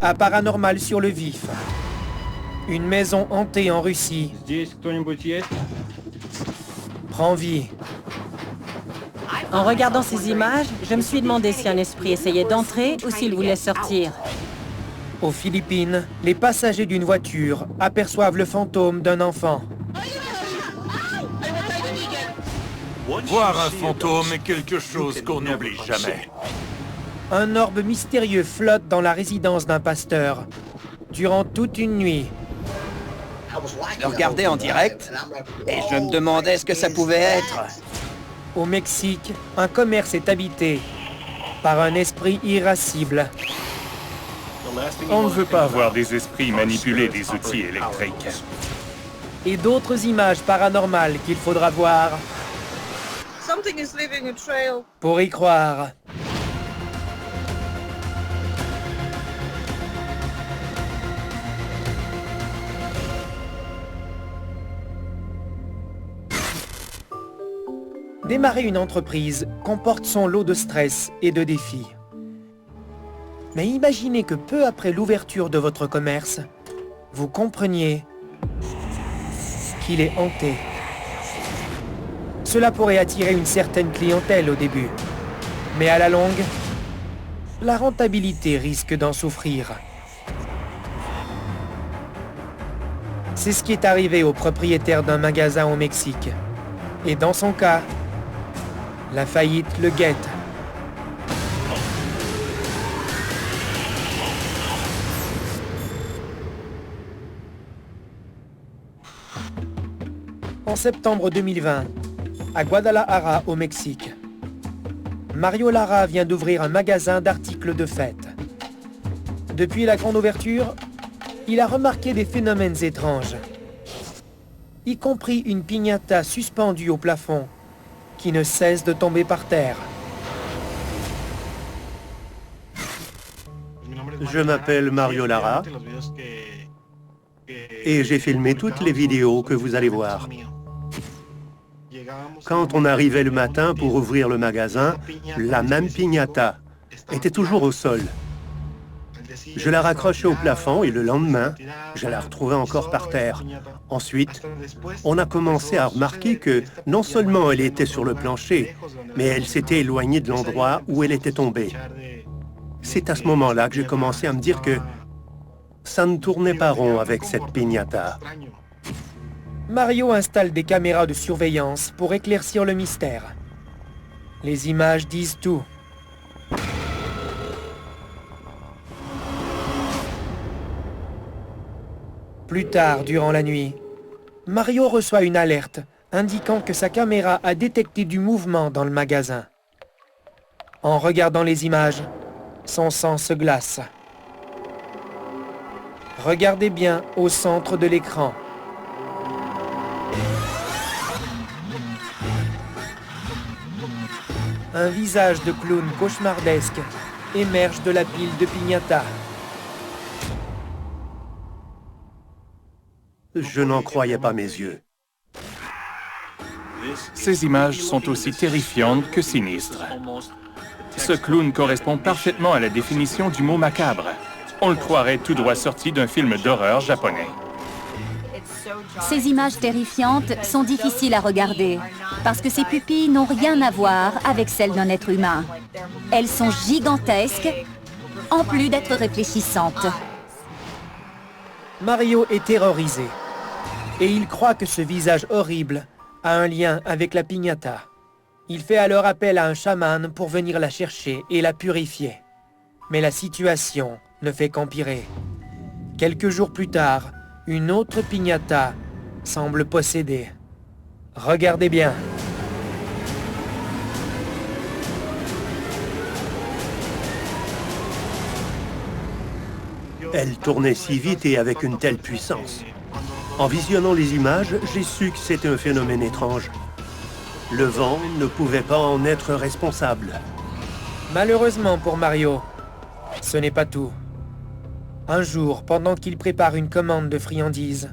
à Paranormal sur le vif. Une maison hantée en Russie prend vie. En regardant ces images, je me suis demandé si un esprit essayait d'entrer ou s'il voulait sortir. Aux Philippines, les passagers d'une voiture aperçoivent le fantôme d'un enfant. Voir un fantôme est quelque chose qu'on n'oublie jamais. Un orbe mystérieux flotte dans la résidence d'un pasteur durant toute une nuit. Je le regardais en direct et je me demandais ce que ça pouvait être. Au Mexique, un commerce est habité par un esprit irascible. On ne veut pas voir des esprits manipuler des outils électriques. Et d'autres images paranormales qu'il faudra voir pour y croire. Démarrer une entreprise comporte son lot de stress et de défis. Mais imaginez que peu après l'ouverture de votre commerce, vous compreniez qu'il est hanté. Cela pourrait attirer une certaine clientèle au début, mais à la longue, la rentabilité risque d'en souffrir. C'est ce qui est arrivé au propriétaire d'un magasin au Mexique. Et dans son cas, la faillite le guette. En septembre 2020, à Guadalajara, au Mexique, Mario Lara vient d'ouvrir un magasin d'articles de fête. Depuis la grande ouverture, il a remarqué des phénomènes étranges, y compris une piñata suspendue au plafond qui ne cesse de tomber par terre. Je m'appelle Mario Lara et j'ai filmé toutes les vidéos que vous allez voir. Quand on arrivait le matin pour ouvrir le magasin, la même piñata était toujours au sol. Je la raccrochais au plafond et le lendemain, je la retrouvais encore par terre. Ensuite, on a commencé à remarquer que non seulement elle était sur le plancher, mais elle s'était éloignée de l'endroit où elle était tombée. C'est à ce moment-là que j'ai commencé à me dire que ça ne tournait pas rond avec cette piñata. Mario installe des caméras de surveillance pour éclaircir le mystère. Les images disent tout. Plus tard, durant la nuit, Mario reçoit une alerte indiquant que sa caméra a détecté du mouvement dans le magasin. En regardant les images, son sang se glace. Regardez bien au centre de l'écran. Un visage de clown cauchemardesque émerge de la pile de piñata. Je n'en croyais pas mes yeux. Ces images sont aussi terrifiantes que sinistres. Ce clown correspond parfaitement à la définition du mot macabre. On le croirait tout droit sorti d'un film d'horreur japonais. Ces images terrifiantes sont difficiles à regarder parce que ces pupilles n'ont rien à voir avec celles d'un être humain. Elles sont gigantesques, en plus d'être réfléchissantes. Mario est terrorisé et il croit que ce visage horrible a un lien avec la piñata. Il fait alors appel à un chaman pour venir la chercher et la purifier. Mais la situation ne fait qu'empirer. Quelques jours plus tard, une autre piñata semble possédée. Regardez bien. Elle tournait si vite et avec une telle puissance. En visionnant les images, j'ai su que c'était un phénomène étrange. Le vent ne pouvait pas en être responsable. Malheureusement pour Mario, ce n'est pas tout. Un jour, pendant qu'il prépare une commande de friandises,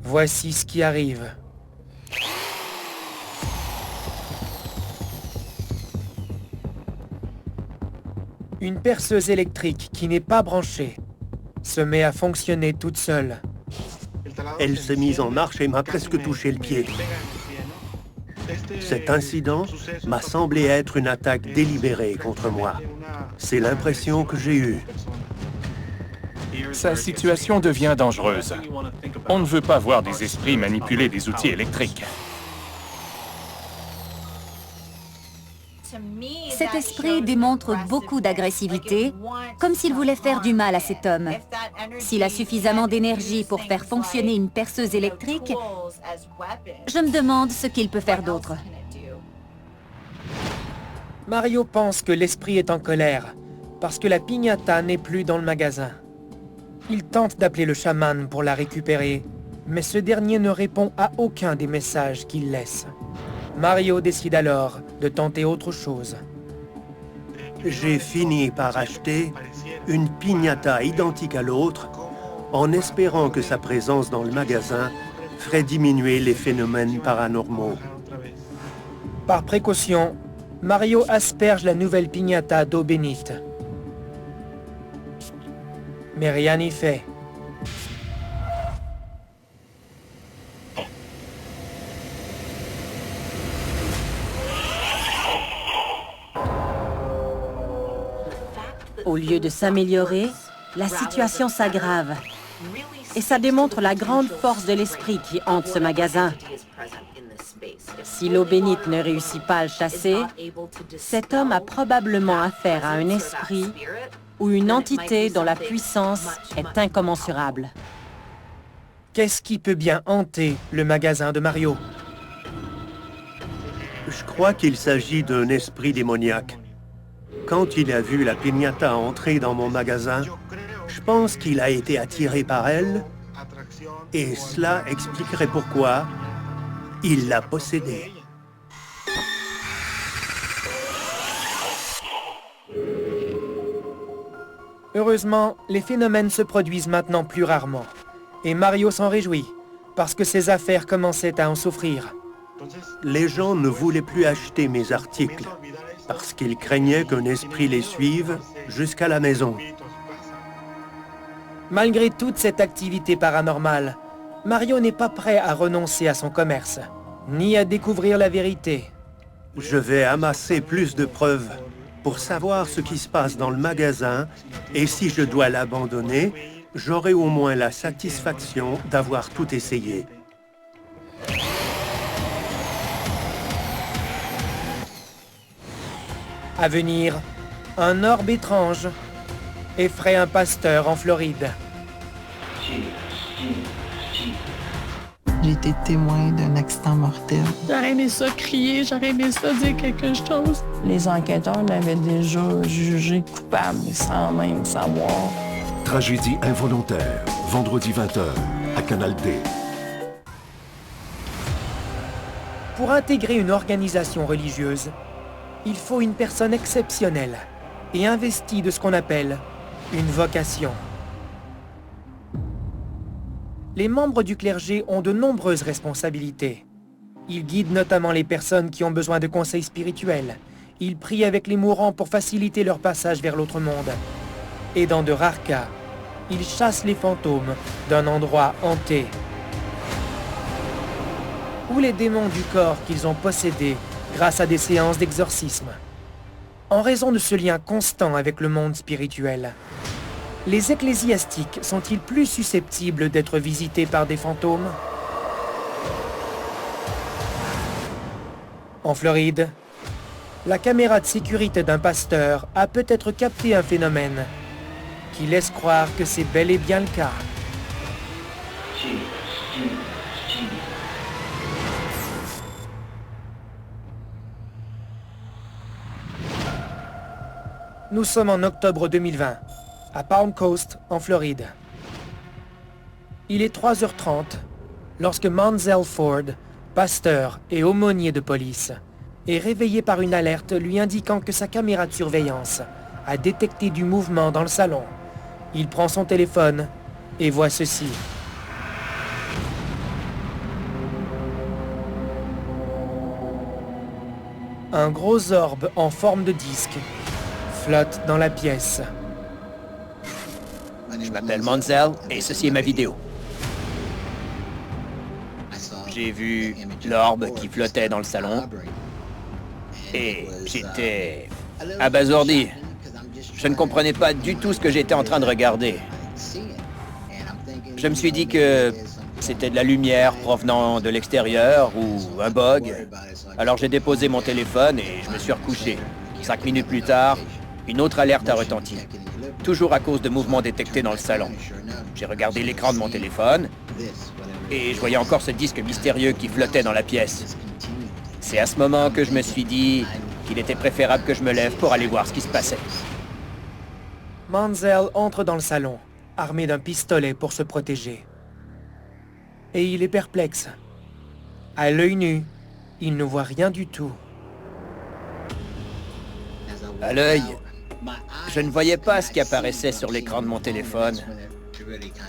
voici ce qui arrive. Une perceuse électrique qui n'est pas branchée se met à fonctionner toute seule. Elle s'est mise en marche et m'a presque touché le pied. Cet incident m'a semblé être une attaque délibérée contre moi. C'est l'impression que j'ai eue. Sa situation devient dangereuse. On ne veut pas voir des esprits manipuler des outils électriques. Cet esprit démontre beaucoup d'agressivité, comme s'il voulait faire du mal à cet homme. S'il a suffisamment d'énergie pour faire fonctionner une perceuse électrique, je me demande ce qu'il peut faire d'autre. Mario pense que l'esprit est en colère parce que la piñata n'est plus dans le magasin. Il tente d'appeler le chaman pour la récupérer, mais ce dernier ne répond à aucun des messages qu'il laisse. Mario décide alors de tenter autre chose. J'ai fini par acheter une piñata identique à l'autre en espérant que sa présence dans le magasin ferait diminuer les phénomènes paranormaux. Par précaution, Mario asperge la nouvelle piñata d'eau bénite. Mais rien n'y fait. Au lieu de s'améliorer, la situation s'aggrave. Et ça démontre la grande force de l'esprit qui hante ce magasin. Si l'eau bénite ne réussit pas à le chasser, cet homme a probablement affaire à un esprit ou une entité dont la puissance est incommensurable. Qu'est-ce qui peut bien hanter le magasin de Mario? Je crois qu'il s'agit d'un esprit démoniaque. Quand il a vu la piñata entrer dans mon magasin, je pense qu'il a été attiré par elle, et cela expliquerait pourquoi il l'a possédée. Heureusement, les phénomènes se produisent maintenant plus rarement. Et Mario s'en réjouit, parce que ses affaires commençaient à en souffrir. Les gens ne voulaient plus acheter mes articles, parce qu'ils craignaient qu'un esprit les suive jusqu'à la maison. Malgré toute cette activité paranormale, Mario n'est pas prêt à renoncer à son commerce, ni à découvrir la vérité. Je vais amasser plus de preuves pour savoir ce qui se passe dans le magasin, et si je dois l'abandonner, j'aurai au moins la satisfaction d'avoir tout essayé. À venir, un orbe étrange effraie un pasteur en Floride. J'ai été témoin d'un accident mortel. J'aurais aimé ça crier, j'aurais aimé ça dire quelque chose. Les enquêteurs l'avaient déjà jugé coupable sans même savoir. Tragédie involontaire, vendredi 20h, à Canal D. Pour intégrer une organisation religieuse, il faut une personne exceptionnelle et investie de ce qu'on appelle une vocation. Les membres du clergé ont de nombreuses responsabilités. Ils guident notamment les personnes qui ont besoin de conseils spirituels. Ils prient avec les mourants pour faciliter leur passage vers l'autre monde. Et dans de rares cas, ils chassent les fantômes d'un endroit hanté. Ou les démons du corps qu'ils ont possédés grâce à des séances d'exorcisme. En raison de ce lien constant avec le monde spirituel, les ecclésiastiques sont-ils plus susceptibles d'être visités par des fantômes? En Floride, la caméra de sécurité d'un pasteur a peut-être capté un phénomène qui laisse croire que c'est bel et bien le cas. Nous sommes en octobre 2020, à Palm Coast, en Floride. Il est 3h30 lorsque Manzel Ford, pasteur et aumônier de police, est réveillé par une alerte lui indiquant que sa caméra de surveillance a détecté du mouvement dans le salon. Il prend son téléphone et voit ceci. Un gros orbe en forme de disque flotte dans la pièce. Je m'appelle Manzel et ceci est ma vidéo. J'ai vu l'orbe qui flottait dans le salon et j'étais abasourdi. Je ne comprenais pas du tout ce que j'étais en train de regarder. Je me suis dit que c'était de la lumière provenant de l'extérieur ou un bug. Alors j'ai déposé mon téléphone et je me suis recouché. 5 minutes plus tard, une autre alerte a retenti. Toujours à cause de mouvements détectés dans le salon. J'ai regardé l'écran de mon téléphone et je voyais encore ce disque mystérieux qui flottait dans la pièce. C'est à ce moment que je me suis dit qu'il était préférable que je me lève pour aller voir ce qui se passait. Manzel entre dans le salon, armé d'un pistolet pour se protéger. Et il est perplexe. À l'œil nu, il ne voit rien du tout. À l'œil, je ne voyais pas ce qui apparaissait sur l'écran de mon téléphone.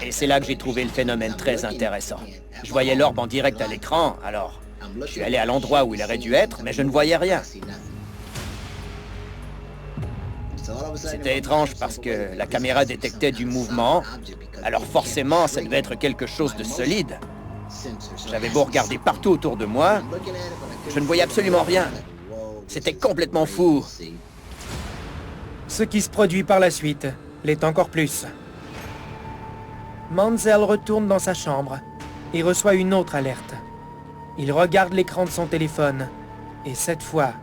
Et c'est là que j'ai trouvé le phénomène très intéressant. Je voyais l'orbe en direct à l'écran, alors je suis allé à l'endroit où il aurait dû être, mais je ne voyais rien. C'était étrange parce que la caméra détectait du mouvement, alors forcément, ça devait être quelque chose de solide. J'avais beau regarder partout autour de moi, je ne voyais absolument rien. C'était complètement fou. Ce qui se produit par la suite l'est encore plus. Manzel retourne dans sa chambre et reçoit une autre alerte. Il regarde l'écran de son téléphone et cette fois,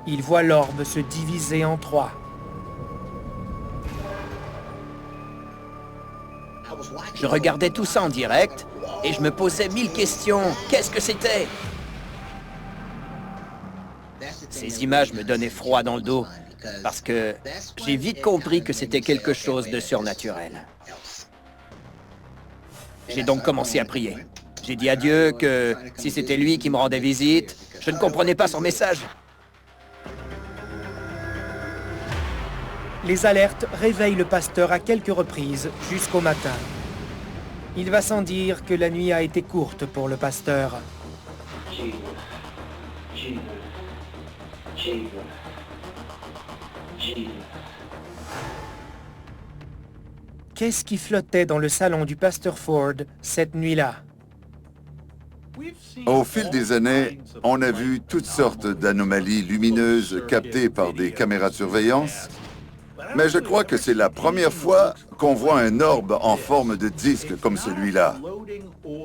il voit l'orbe se diviser en 3. Je regardais tout ça en direct et je me posais 1000 questions. Qu'est-ce que c'était? Ces images me donnaient froid dans le dos parce que j'ai vite compris que c'était quelque chose de surnaturel. J'ai donc commencé à prier. J'ai dit à Dieu que si c'était lui qui me rendait visite, je ne comprenais pas son message. Les alertes réveillent le pasteur à quelques reprises jusqu'au matin. Il va sans dire que la nuit a été courte pour le pasteur. Qu'est-ce qui flottait dans le salon du pasteur Ford cette nuit-là? Au fil des années, on a vu toutes sortes d'anomalies lumineuses captées par des caméras de surveillance, mais je crois que c'est la première fois qu'on voit un orbe en forme de disque comme celui-là.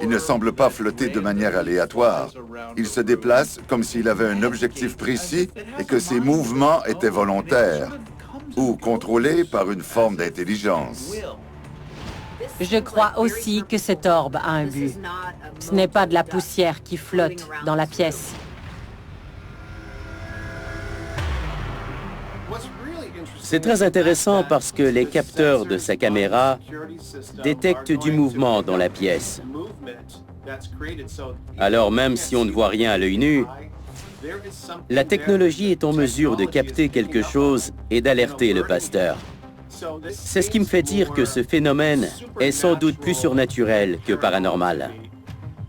Il ne semble pas flotter de manière aléatoire. Il se déplace comme s'il avait un objectif précis et que ses mouvements étaient volontaires ou contrôlés par une forme d'intelligence. Je crois aussi que cet orbe a un but. Ce n'est pas de la poussière qui flotte dans la pièce. C'est très intéressant parce que les capteurs de sa caméra détectent du mouvement dans la pièce. Alors même si on ne voit rien à l'œil nu, la technologie est en mesure de capter quelque chose et d'alerter le pasteur. C'est ce qui me fait dire que ce phénomène est sans doute plus surnaturel que paranormal.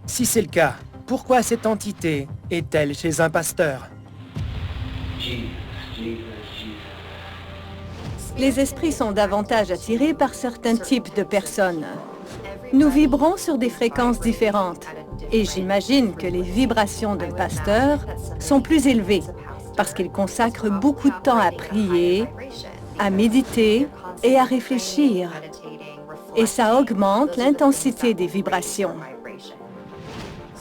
Si c'est le cas, pourquoi cette entité est-elle chez un pasteur? Les esprits sont davantage attirés par certains types de personnes. Nous vibrons sur des fréquences différentes et j'imagine que les vibrations d'un pasteur sont plus élevées parce qu'il consacre beaucoup de temps à prier, à méditer et à réfléchir. Et ça augmente l'intensité des vibrations.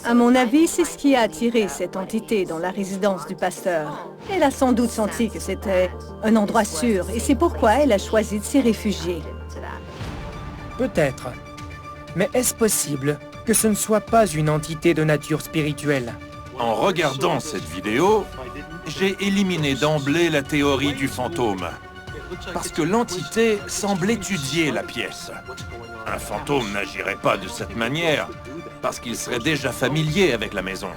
À mon avis, c'est ce qui a attiré cette entité dans la résidence du pasteur. Elle a sans doute senti que c'était un endroit sûr et c'est pourquoi elle a choisi de s'y réfugier. Peut-être. Mais est-ce possible que ce ne soit pas une entité de nature spirituelle? En regardant cette vidéo, j'ai éliminé d'emblée la théorie du fantôme. Parce que l'entité semble étudier la pièce. Un fantôme n'agirait pas de cette manière, parce qu'il serait déjà familier avec la maison.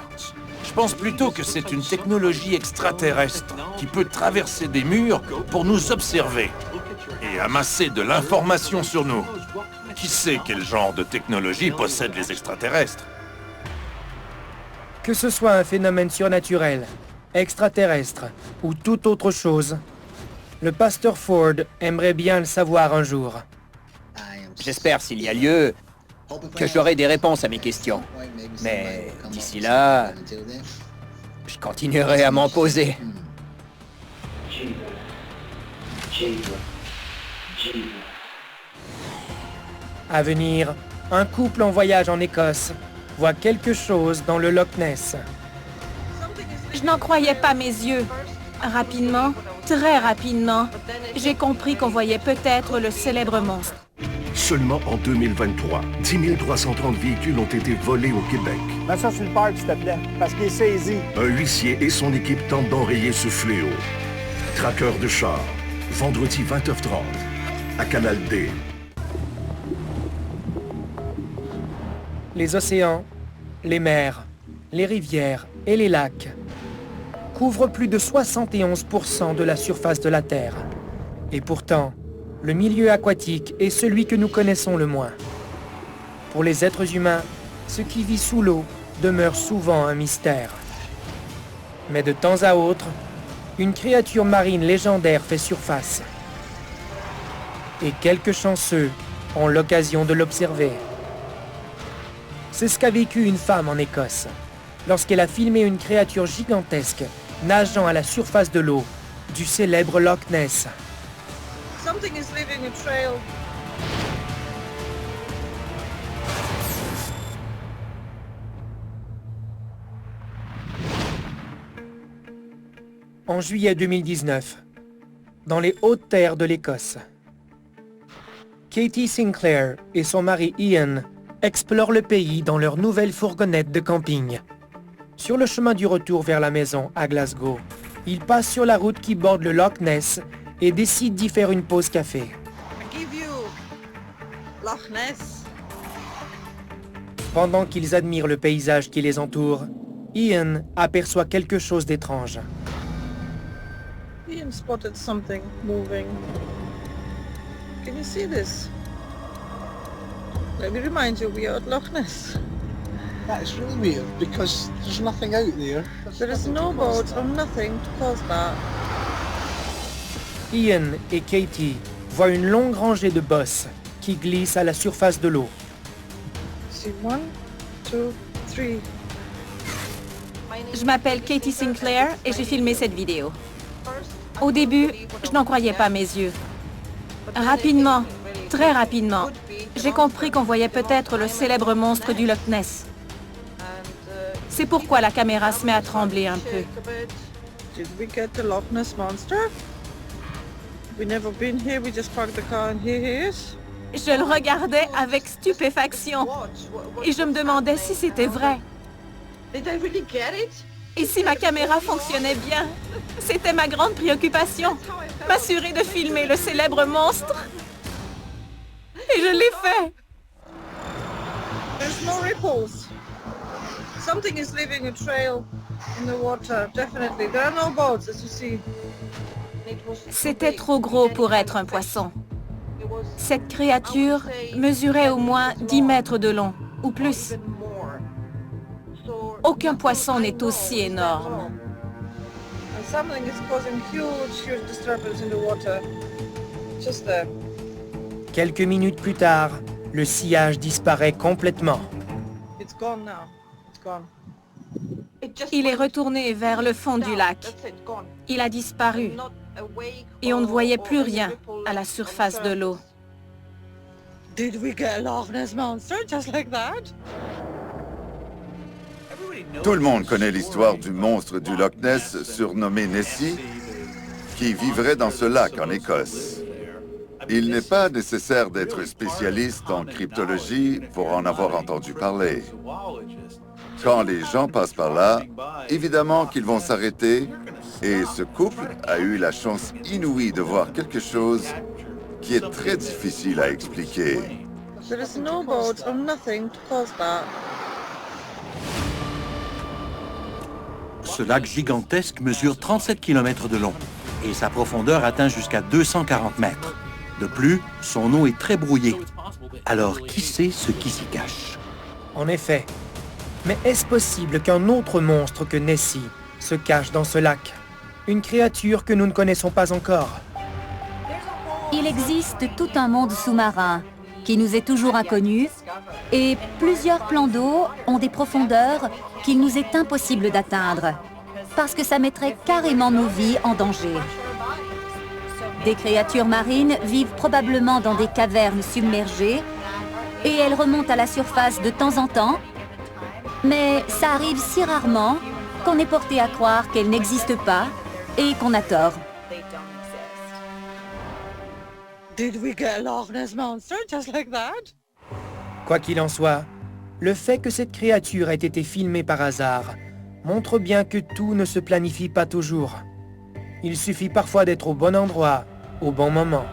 Je pense plutôt que c'est une technologie extraterrestre qui peut traverser des murs pour nous observer et amasser de l'information sur nous. Qui sait quel genre de technologie possèdent les extraterrestres? Que ce soit un phénomène surnaturel, extraterrestre ou toute autre chose, Le pasteur Ford aimerait bien le savoir un jour. J'espère, s'il y a lieu, que j'aurai des réponses à mes questions. Mais d'ici là, je continuerai à m'en poser. À venir, un couple en voyage en Écosse voit quelque chose dans le Loch Ness. Je n'en croyais pas mes yeux. Rapidement, très rapidement, j'ai compris qu'on voyait peut-être le célèbre monstre. Seulement en 2023, 10 330 véhicules ont été volés au Québec. Mets ça sur le parc, s'il te plaît, parce qu'il est saisi. Un huissier et son équipe tentent d'enrayer ce fléau. Traqueur de chars, vendredi 20h30, à Canal D. Les océans, les mers, les rivières et les lacs couvrent plus de 71% de la surface de la Terre. Et pourtant, le milieu aquatique est celui que nous connaissons le moins. Pour les êtres humains, ce qui vit sous l'eau demeure souvent un mystère. Mais de temps à autre, une créature marine légendaire fait surface. Et quelques chanceux ont l'occasion de l'observer. C'est ce qu'a vécu une femme en Écosse, lorsqu'elle a filmé une créature gigantesque nageant à la surface de l'eau du célèbre Loch Ness. Something is leaving a trail. En juillet 2019, dans les hautes terres de l'Écosse, Katie Sinclair et son mari Ian explorent le pays dans leur nouvelle fourgonnette de camping. Sur le chemin du retour vers la maison à Glasgow, ils passent sur la route qui borde le Loch Ness et décident d'y faire une pause café. I give you Loch Ness. Pendant qu'ils admirent le paysage qui les entoure, Ian aperçoit quelque chose d'étrange. Ian spotted something moving. Can you see this? Let me remind you, we are at Loch Ness. That is really weird because there's nothing out there. There is no boat or nothing to cause that. Ian et Katie voient une longue rangée de bosses qui glissent à la surface de l'eau. See, 1, 2, 3. Je m'appelle Katie Sinclair et j'ai filmé cette vidéo. Au début, je n'en croyais pas mes yeux. Rapidement, très rapidement, j'ai compris qu'on voyait peut-être le célèbre monstre du Loch Ness. C'est pourquoi la caméra se met à trembler un peu. Did we get the Loch Ness monster? We never been here, we just parked the car and here he is. Je le regardais avec stupéfaction et je me demandais si c'était vrai. Did I really get it? Et si ma caméra fonctionnait bien. C'était ma grande préoccupation, m'assurer de filmer le célèbre monstre. Et je l'ai fait. There's no ripples. Something is leaving a trail in the water, definitely. There are no boats, as you see. C'était trop gros pour être un poisson. Cette créature mesurait au moins 10 mètres de long, ou plus. Aucun poisson n'est aussi énorme. And something is causing huge disturbance in the water. Just there. Quelques minutes plus tard, le sillage disparaît complètement. It's gone now. It's gone. Il est retourné vers le fond du lac. Il a disparu. Et on ne voyait plus rien à la surface de l'eau. Did we get a Loch Ness monster just like that? Tout le monde connaît l'histoire du monstre du Loch Ness, surnommé Nessie, qui vivrait dans ce lac en Écosse. Il n'est pas nécessaire d'être spécialiste en cryptologie pour en avoir entendu parler. Quand les gens passent par là, évidemment qu'ils vont s'arrêter, et ce couple a eu la chance inouïe de voir quelque chose qui est très difficile à expliquer. There is no boat or nothing to cause that. Ce lac gigantesque mesure 37 km de long et sa profondeur atteint jusqu'à 240 mètres. De plus, son eau est très brouillée. Alors, qui sait ce qui s'y cache? En effet. Mais est-ce possible qu'un autre monstre que Nessie se cache dans ce lac? Une créature que nous ne connaissons pas encore. Il existe tout un monde sous-marin qui nous est toujours inconnu et plusieurs plans d'eau ont des profondeurs qu'il nous est impossible d'atteindre parce que ça mettrait carrément nos vies en danger. Des créatures marines vivent probablement dans des cavernes submergées et elles remontent à la surface de temps en temps, mais ça arrive si rarement qu'on est porté à croire qu'elles n'existent pas et qu'on a tort. Did we get a Loch Ness Monster just like that? Quoi qu'il en soit, le fait que cette créature ait été filmée par hasard montre bien que tout ne se planifie pas toujours. Il suffit parfois d'être au bon endroit, au bon moment.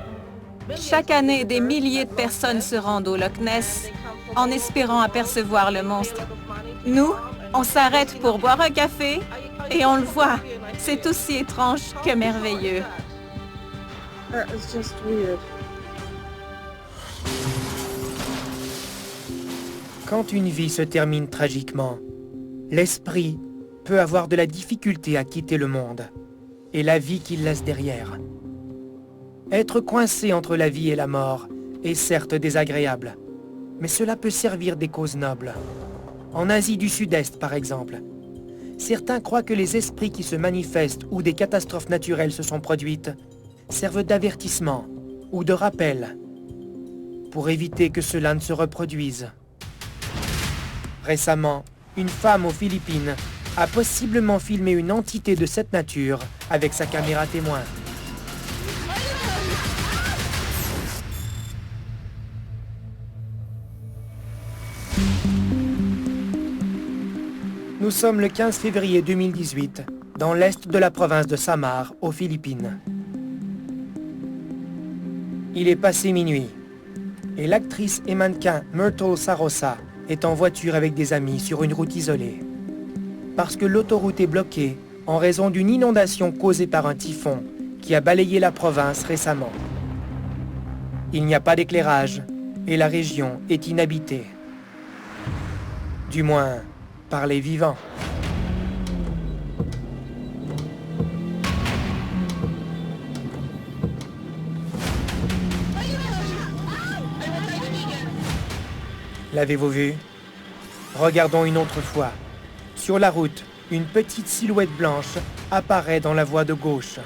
Chaque année, des milliers de personnes se rendent au Loch Ness en espérant apercevoir le monstre. Nous, on s'arrête pour boire un café et on le voit. C'est aussi étrange que merveilleux. It's just weird. Quand une vie se termine tragiquement, l'esprit peut avoir de la difficulté à quitter le monde et la vie qu'il laisse derrière. Être coincé entre la vie et la mort est certes désagréable, mais cela peut servir des causes nobles. En Asie du Sud-Est, par exemple, certains croient que les esprits qui se manifestent où des catastrophes naturelles se sont produites servent d'avertissement ou de rappel pour éviter que cela ne se reproduise. Récemment, une femme aux Philippines a possiblement filmé une entité de cette nature avec sa caméra témoin. Nous sommes le 15 février 2018, dans l'est de la province de Samar, aux Philippines. Il est passé minuit, et l'actrice et mannequin Myrtle Sarosa est en voiture avec des amis sur une route isolée. Parce que l'autoroute est bloquée en raison d'une inondation causée par un typhon qui a balayé la province récemment. Il n'y a pas d'éclairage et la région est inhabitée. Du moins, par les vivants. L'avez-vous vu? Regardons une autre fois. Sur la route, une petite silhouette blanche apparaît dans la voie de gauche.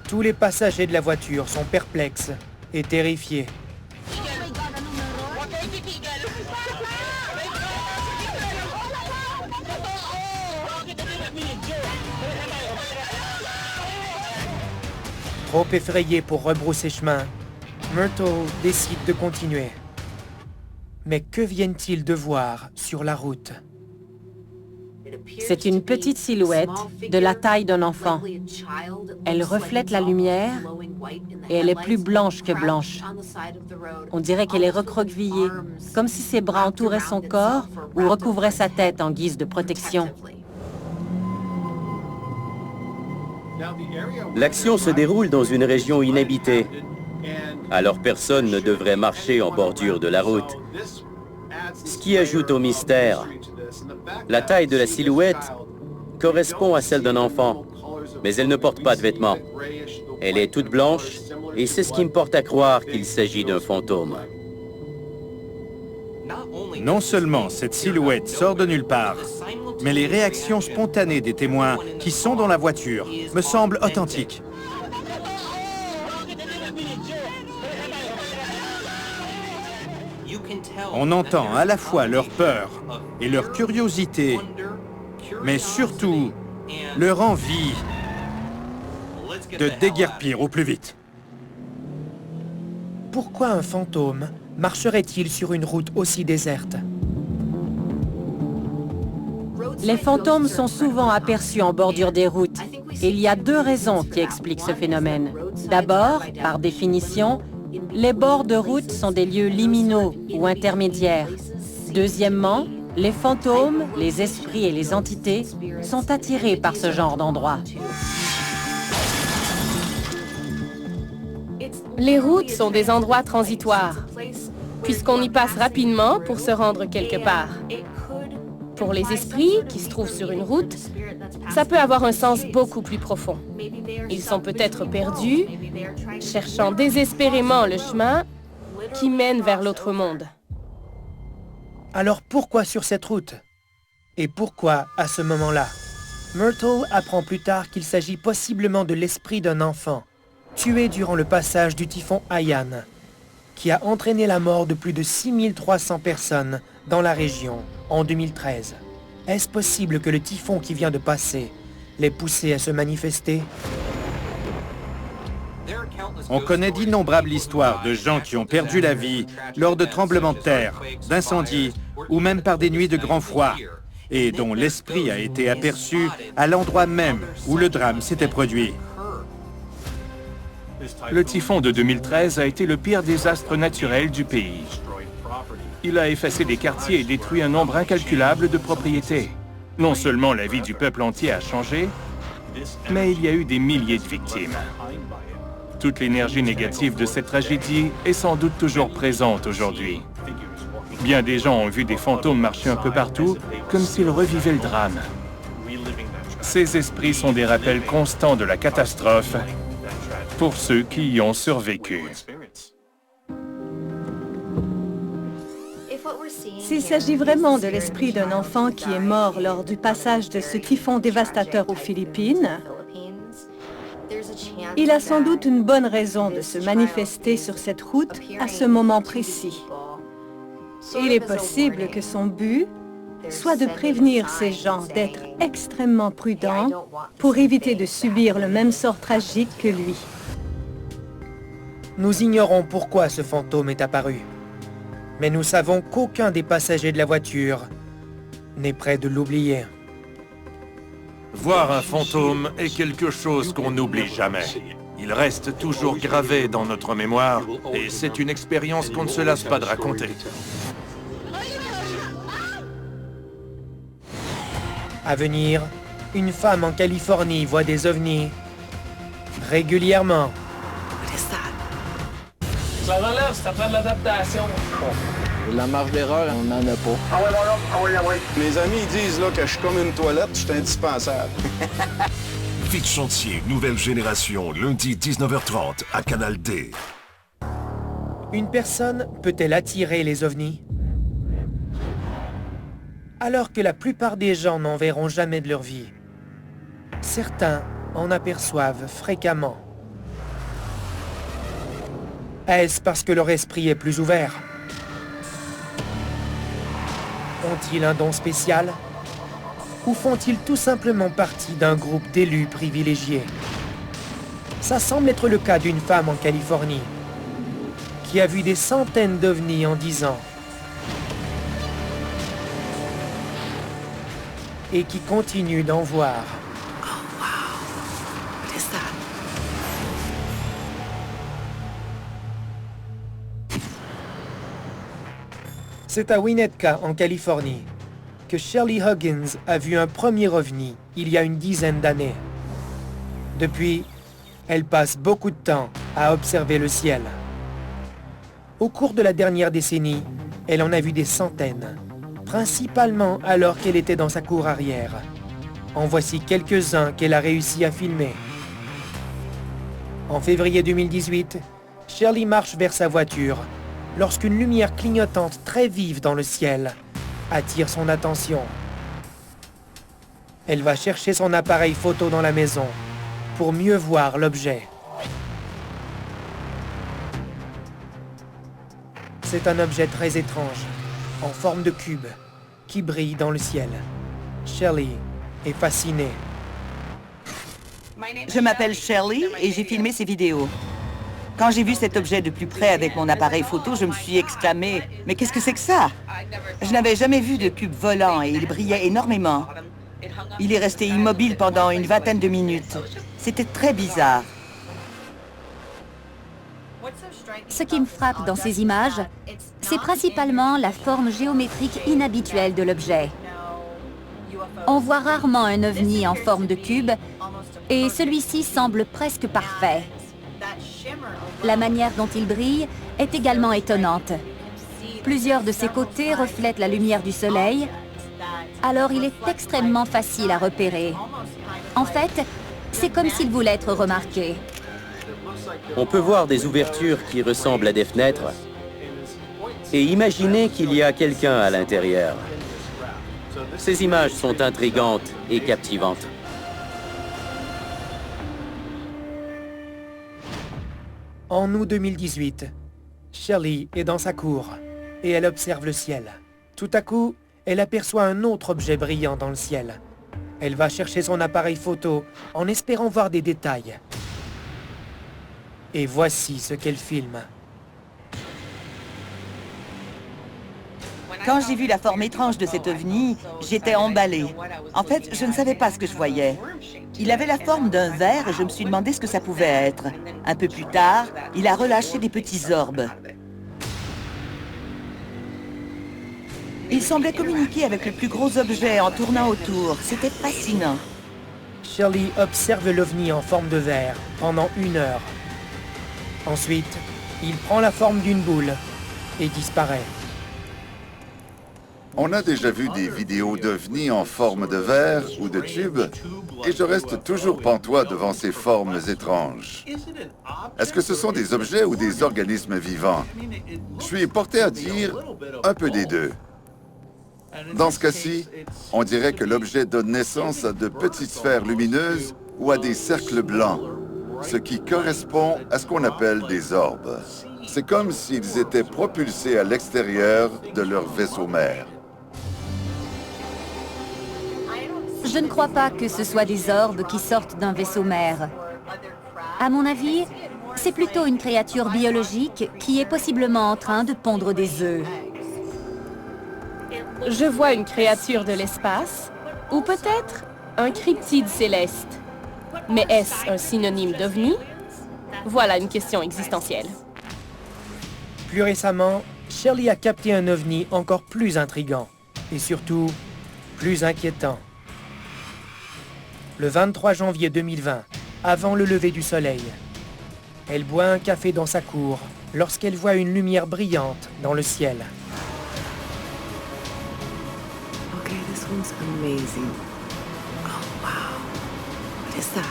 Tous les passagers de la voiture sont perplexes et terrifiés. Trop effrayé pour rebrousser chemin, Myrtle décide de continuer. Mais que viennent-ils de voir sur la route? C'est une petite silhouette de la taille d'un enfant. Elle reflète la lumière et elle est plus blanche que blanche. On dirait qu'elle est recroquevillée, comme si ses bras entouraient son corps ou recouvraient sa tête en guise de protection. L'action se déroule dans une région inhabitée. Alors personne ne devrait marcher en bordure de la route. Ce qui ajoute au mystère. La taille de la silhouette correspond à celle d'un enfant, mais elle ne porte pas de vêtements. Elle est toute blanche et c'est ce qui me porte à croire qu'il s'agit d'un fantôme. Non seulement cette silhouette sort de nulle part, mais les réactions spontanées des témoins qui sont dans la voiture me semblent authentiques. On entend à la fois leur peur et leur curiosité, mais surtout leur envie de déguerpir au plus vite. Pourquoi un fantôme marcherait-il sur une route aussi déserte? Les fantômes sont souvent aperçus en bordure des routes. Et il y a deux raisons qui expliquent ce phénomène. D'abord, par définition, les bords de route sont des lieux liminaux ou intermédiaires. Deuxièmement, les fantômes, les esprits et les entités sont attirés par ce genre d'endroit. Les routes sont des endroits transitoires, puisqu'on y passe rapidement pour se rendre quelque part. Pour les esprits qui se trouvent sur une route, ça peut avoir un sens beaucoup plus profond. Ils sont peut-être perdus, cherchant désespérément le chemin qui mène vers l'autre monde. Alors pourquoi sur cette route? Et pourquoi à ce moment-là? Myrtle apprend plus tard qu'il s'agit possiblement de l'esprit d'un enfant, tué durant le passage du typhon Haiyan, qui a entraîné la mort de plus de 6300 personnes dans la région en 2013. Est-ce possible que le typhon qui vient de passer l'ait poussé à se manifester? On connaît d'innombrables histoires de gens qui ont perdu la vie lors de tremblements de terre, d'incendies ou même par des nuits de grand froid, et dont l'esprit a été aperçu à l'endroit même où le drame s'était produit. Le typhon de 2013 a été le pire désastre naturel du pays. Il a effacé des quartiers et détruit un nombre incalculable de propriétés. Non seulement la vie du peuple entier a changé, mais il y a eu des milliers de victimes. Toute l'énergie négative de cette tragédie est sans doute toujours présente aujourd'hui. Bien des gens ont vu des fantômes marcher un peu partout, comme s'ils revivaient le drame. Ces esprits sont des rappels constants de la catastrophe pour ceux qui y ont survécu. S'il s'agit vraiment de l'esprit d'un enfant qui est mort lors du passage de ce typhon dévastateur aux Philippines, il a sans doute une bonne raison de se manifester sur cette route à ce moment précis. Il est possible que son but soit de prévenir ces gens d'être extrêmement prudents pour éviter de subir le même sort tragique que lui. Nous ignorons pourquoi ce fantôme est apparu. Mais nous savons qu'aucun des passagers de la voiture n'est prêt de l'oublier. Voir un fantôme est quelque chose qu'on n'oublie jamais. Il reste toujours gravé dans notre mémoire et c'est une expérience qu'on ne se lasse pas de raconter. À venir, une femme en Californie voit des ovnis régulièrement. Ça relève, c'est après de l'adaptation. La marge d'erreur, on n'en a pas. Mes amis ils disent là, que je suis comme une toilette, je suis indispensable. Vite Chantier, nouvelle génération, lundi 19h30 à Canal D. Une personne peut-elle attirer les ovnis? Alors que la plupart des gens n'en verront jamais de leur vie, certains en aperçoivent fréquemment. Est-ce parce que leur esprit est plus ouvert? Ont-ils un don spécial? Ou font-ils tout simplement partie d'un groupe d'élus privilégiés? Ça semble être le cas d'une femme en Californie qui a vu des centaines d'ovnis en 10 ans et qui continue d'en voir. C'est à Winnetka, en Californie, que Shirley Huggins a vu un premier ovni il y a une dizaine d'années. Depuis, elle passe beaucoup de temps à observer le ciel. Au cours de la dernière décennie, elle en a vu des centaines, principalement alors qu'elle était dans sa cour arrière. En voici quelques-uns qu'elle a réussi à filmer. En février 2018, Shirley marche vers sa voiture lorsqu'une lumière clignotante très vive dans le ciel attire son attention. Elle va chercher son appareil photo dans la maison pour mieux voir l'objet. C'est un objet très étrange, en forme de cube, qui brille dans le ciel. Shirley est fascinée. Je m'appelle Shirley et j'ai filmé ces vidéos. Quand j'ai vu cet objet de plus près avec mon appareil photo, je me suis exclamé « Mais qu'est-ce que c'est que ça ?» Je n'avais jamais vu de cube volant et il brillait énormément. Il est resté immobile pendant une vingtaine de minutes. C'était très bizarre. Ce qui me frappe dans ces images, c'est principalement la forme géométrique inhabituelle de l'objet. On voit rarement un ovni en forme de cube et celui-ci semble presque parfait. La manière dont il brille est également étonnante. Plusieurs de ses côtés reflètent la lumière du soleil alors il est extrêmement facile à repérer. En fait, c'est comme s'il voulait être remarqué. On peut voir des ouvertures qui ressemblent à des fenêtres et imaginer qu'il y a quelqu'un à l'intérieur. Ces images sont intrigantes et captivantes. En août 2018, Shirley est dans sa cour et elle observe le ciel. Tout à coup, elle aperçoit un autre objet brillant dans le ciel. Elle va chercher son appareil photo en espérant voir des détails. Et voici ce qu'elle filme. Quand j'ai vu la forme étrange de cet ovni, j'étais emballée. En fait, je ne savais pas ce que je voyais. Il avait la forme d'un ver et je me suis demandé ce que ça pouvait être. Un peu plus tard, il a relâché des petits orbes. Il semblait communiquer avec le plus gros objet en tournant autour. C'était fascinant. Shirley observe l'ovni en forme de verre pendant 1 heure. Ensuite, il prend la forme d'une boule et disparaît. On a déjà vu des vidéos d'ovnis en forme de verre ou de tube, et je reste toujours pantois devant ces formes étranges. Est-ce que ce sont des objets ou des organismes vivants? Je suis porté à dire un peu des deux. Dans ce cas-ci, on dirait que l'objet donne naissance à de petites sphères lumineuses ou à des cercles blancs, ce qui correspond à ce qu'on appelle des orbes. C'est comme s'ils étaient propulsés à l'extérieur de leur vaisseau mère. Je ne crois pas que ce soit des orbes qui sortent d'un vaisseau mère. À mon avis, c'est plutôt une créature biologique qui est possiblement en train de pondre des œufs. Je vois une créature de l'espace, ou peut-être un cryptide céleste. Mais est-ce un synonyme d'ovni? Voilà une question existentielle. Plus récemment, Shirley a capté un ovni encore plus intriguant et surtout plus inquiétant. Le 23 janvier 2020, avant le lever du soleil, elle boit un café dans sa cour lorsqu'elle voit une lumière brillante dans le ciel. Okay, this one's amazing. Oh wow. What is that?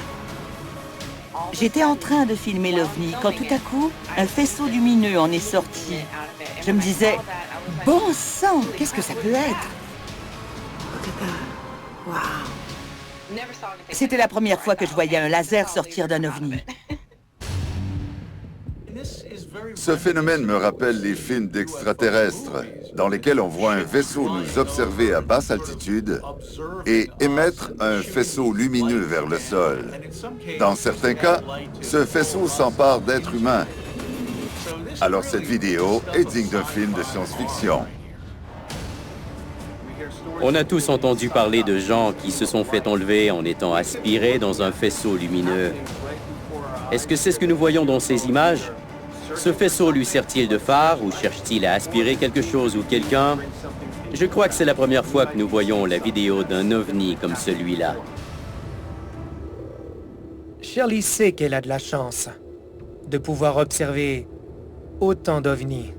J'étais en train de filmer l'ovni quand tout à coup, un faisceau lumineux en est sorti. Je me disais, bon sang, qu'est-ce que ça peut être? Wow. C'était la première fois que je voyais un laser sortir d'un ovni. Ce phénomène me rappelle les films d'extraterrestres, dans lesquels on voit un vaisseau nous observer à basse altitude et émettre un faisceau lumineux vers le sol. Dans certains cas, ce faisceau s'empare d'êtres humains. Alors cette vidéo est digne d'un film de science-fiction. On a tous entendu parler de gens qui se sont fait enlever en étant aspirés dans un faisceau lumineux. Est-ce que c'est ce que nous voyons dans ces images? Ce faisceau lui sert-il de phare ou cherche-t-il à aspirer quelque chose ou quelqu'un? Je crois que c'est la première fois que nous voyons la vidéo d'un ovni comme celui-là. Shirley sait qu'elle a de la chance de pouvoir observer autant d'ovnis.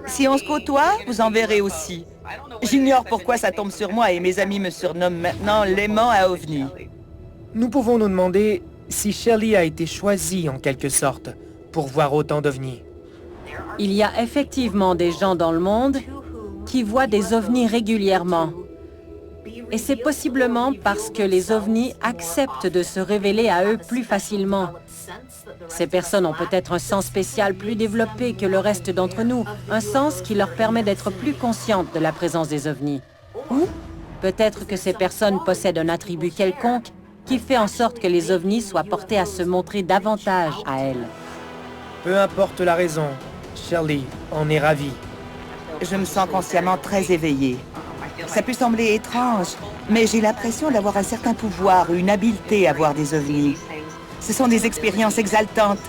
Si on se côtoie, vous en verrez aussi. J'ignore pourquoi ça tombe sur moi et mes amis me surnomment maintenant l'aimant à ovnis. Nous pouvons nous demander si Shirley a été choisie en quelque sorte pour voir autant d'ovnis. Il y a effectivement des gens dans le monde qui voient des ovnis régulièrement. Et c'est possiblement parce que les ovnis acceptent de se révéler à eux plus facilement. Ces personnes ont peut-être un sens spécial plus développé que le reste d'entre nous, un sens qui leur permet d'être plus conscientes de la présence des ovnis. Ou peut-être que ces personnes possèdent un attribut quelconque qui fait en sorte que les ovnis soient portés à se montrer davantage à elles. Peu importe la raison, Shirley en est ravie. Je me sens consciemment très éveillée. Ça peut sembler étrange, mais j'ai l'impression d'avoir un certain pouvoir, une habileté à voir des ovnis. Ce sont des expériences exaltantes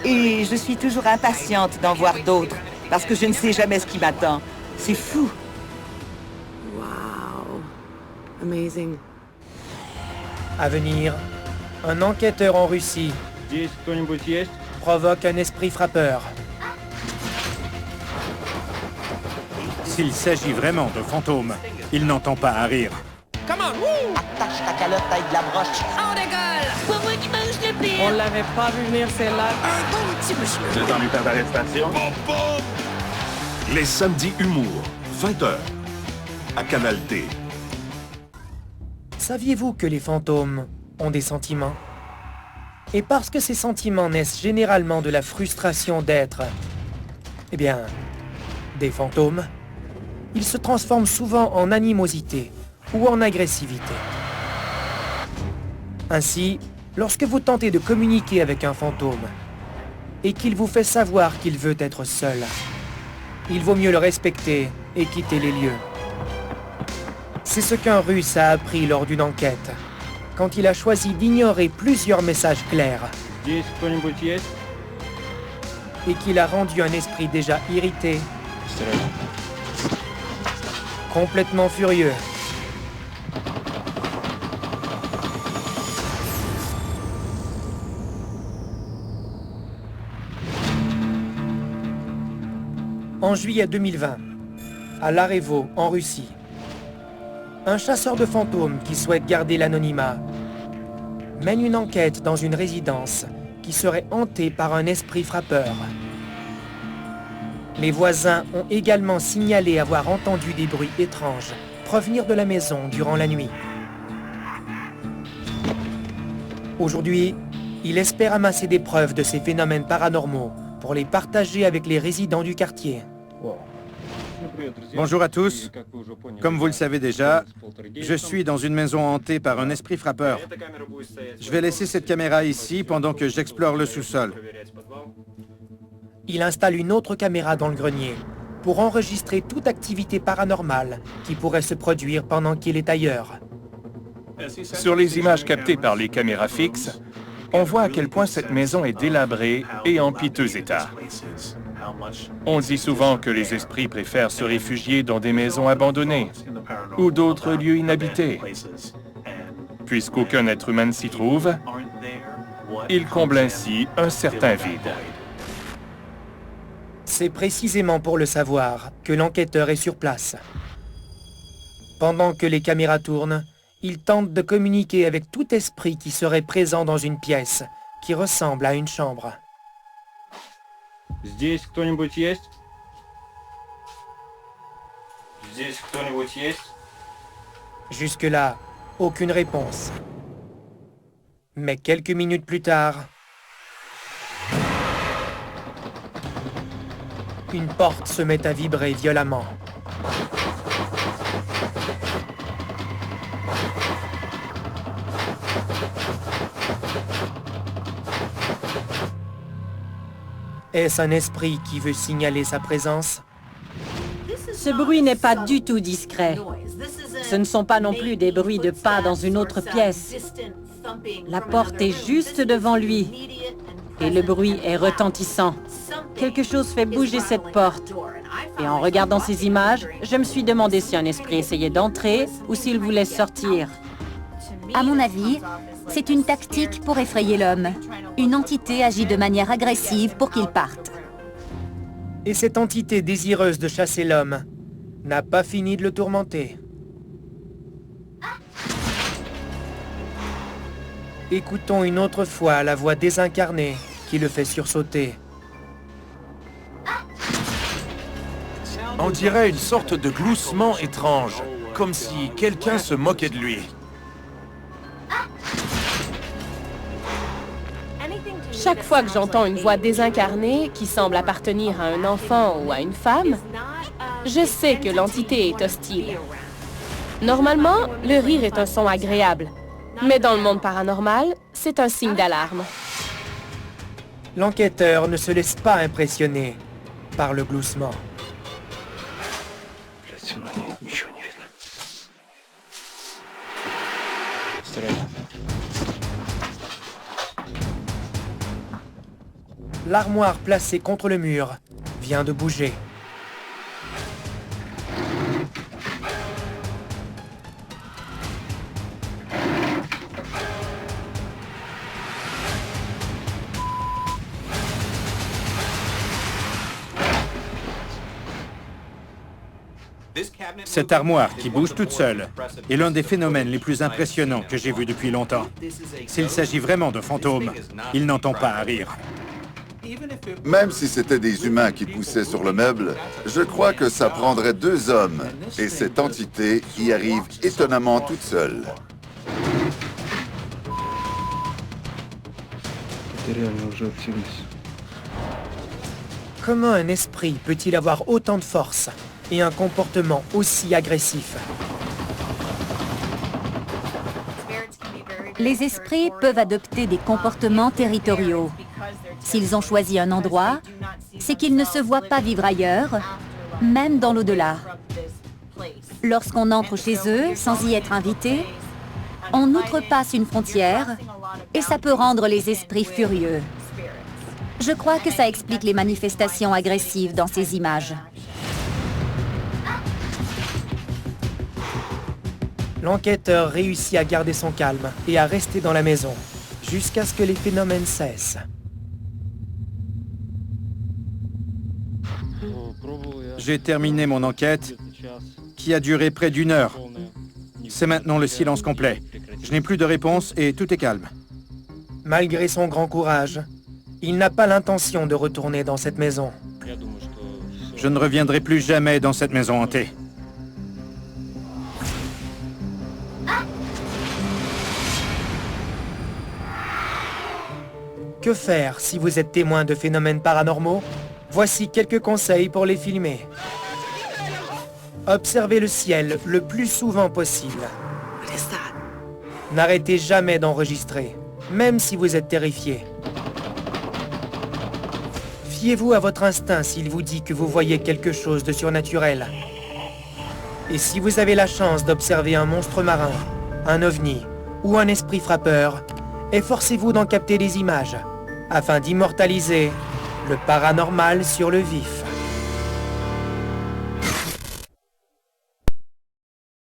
et je suis toujours impatiente d'en voir d'autres parce que je ne sais jamais ce qui m'attend. C'est fou. Wow. Amazing. À venir, un enquêteur en Russie provoque un esprit frappeur. S'il s'agit vraiment de fantômes, il n'entend pas à rire. Attache ta calotte avec de la broche. On décolle! On l'avait pas vu venir, celle-là. Vous êtes en état d'arrestation? Les samedis humour, 20h, à Canal D. Saviez-vous que les fantômes ont des sentiments? Et parce que ces sentiments naissent généralement de la frustration d'être, eh bien, des fantômes, ils se transforment souvent en animosité ou en agressivité. Ainsi, lorsque vous tentez de communiquer avec un fantôme et qu'il vous fait savoir qu'il veut être seul, il vaut mieux le respecter et quitter les lieux. C'est ce qu'un Russe a appris lors d'une enquête, quand il a choisi d'ignorer plusieurs messages clairs et qu'il a rendu un esprit déjà irrité, complètement furieux. En juillet 2020, à Larevo, en Russie, un chasseur de fantômes qui souhaite garder l'anonymat mène une enquête dans une résidence qui serait hantée par un esprit frappeur. Les voisins ont également signalé avoir entendu des bruits étranges provenir de la maison durant la nuit. Aujourd'hui, il espère amasser des preuves de ces phénomènes paranormaux pour les partager avec les résidents du quartier. Bonjour à tous. Comme vous le savez déjà, je suis dans une maison hantée par un esprit frappeur. Je vais laisser cette caméra ici pendant que j'explore le sous-sol. Il installe une autre caméra dans le grenier pour enregistrer toute activité paranormale qui pourrait se produire pendant qu'il est ailleurs. Sur les images captées par les caméras fixes, on voit à quel point cette maison est délabrée et en piteux état. On dit souvent que les esprits préfèrent se réfugier dans des maisons abandonnées ou d'autres lieux inhabités. Puisqu'aucun être humain ne s'y trouve, il comble ainsi un certain vide. C'est précisément pour le savoir que l'enquêteur est sur place. Pendant que les caméras tournent, il tente de communiquer avec tout esprit qui serait présent dans une pièce qui ressemble à une chambre. Здесь кто-нибудь есть? Здесь кто-нибудь есть? Jusque-là, aucune réponse. Mais quelques minutes plus tard, une porte se met à vibrer violemment. Est-ce un esprit qui veut signaler sa présence? Ce bruit n'est pas du tout discret. Ce ne sont pas non plus des bruits de pas dans une autre pièce. La porte est juste devant lui et le bruit est retentissant. Quelque chose fait bouger cette porte. Et en regardant ces images, je me suis demandé si un esprit essayait d'entrer ou s'il voulait sortir. À mon avis, c'est une tactique pour effrayer l'homme. Une entité agit de manière agressive pour qu'il parte. Et cette entité désireuse de chasser l'homme n'a pas fini de le tourmenter. Écoutons une autre fois la voix désincarnée qui le fait sursauter. On dirait une sorte de gloussement étrange, comme si quelqu'un se moquait de lui. Chaque fois que j'entends une voix désincarnée qui semble appartenir à un enfant ou à une femme, je sais que l'entité est hostile. Normalement, le rire est un son agréable, mais dans le monde paranormal, c'est un signe d'alarme. L'enquêteur ne se laisse pas impressionner par le gloussement. L'armoire placée contre le mur vient de bouger. Cette armoire qui bouge toute seule est l'un des phénomènes les plus impressionnants que j'ai vus depuis longtemps. S'il s'agit vraiment de fantômes, il n'entend pas à rire. Même si c'était des humains qui poussaient sur le meuble, je crois que ça prendrait 2 hommes. Et cette entité y arrive étonnamment toute seule. Comment un esprit peut-il avoir autant de force et un comportement aussi agressif? Les esprits peuvent adopter des comportements territoriaux. S'ils ont choisi un endroit, c'est qu'ils ne se voient pas vivre ailleurs, même dans l'au-delà. Lorsqu'on entre chez eux sans y être invité, on outrepasse une frontière et ça peut rendre les esprits furieux. Je crois que ça explique les manifestations agressives dans ces images. L'enquêteur réussit à garder son calme et à rester dans la maison, jusqu'à ce que les phénomènes cessent. J'ai terminé mon enquête, qui a duré près d'1 heure. C'est maintenant le silence complet. Je n'ai plus de réponse et tout est calme. Malgré son grand courage, il n'a pas l'intention de retourner dans cette maison. Je ne reviendrai plus jamais dans cette maison hantée. Que faire si vous êtes témoin de phénomènes paranormaux? Voici quelques conseils pour les filmer. Observez le ciel le plus souvent possible. N'arrêtez jamais d'enregistrer, même si vous êtes terrifié. Fiez-vous à votre instinct s'il vous dit que vous voyez quelque chose de surnaturel. Et si vous avez la chance d'observer un monstre marin, un ovni ou un esprit frappeur, efforcez-vous d'en capter des images, afin d'immortaliser le paranormal sur le vif.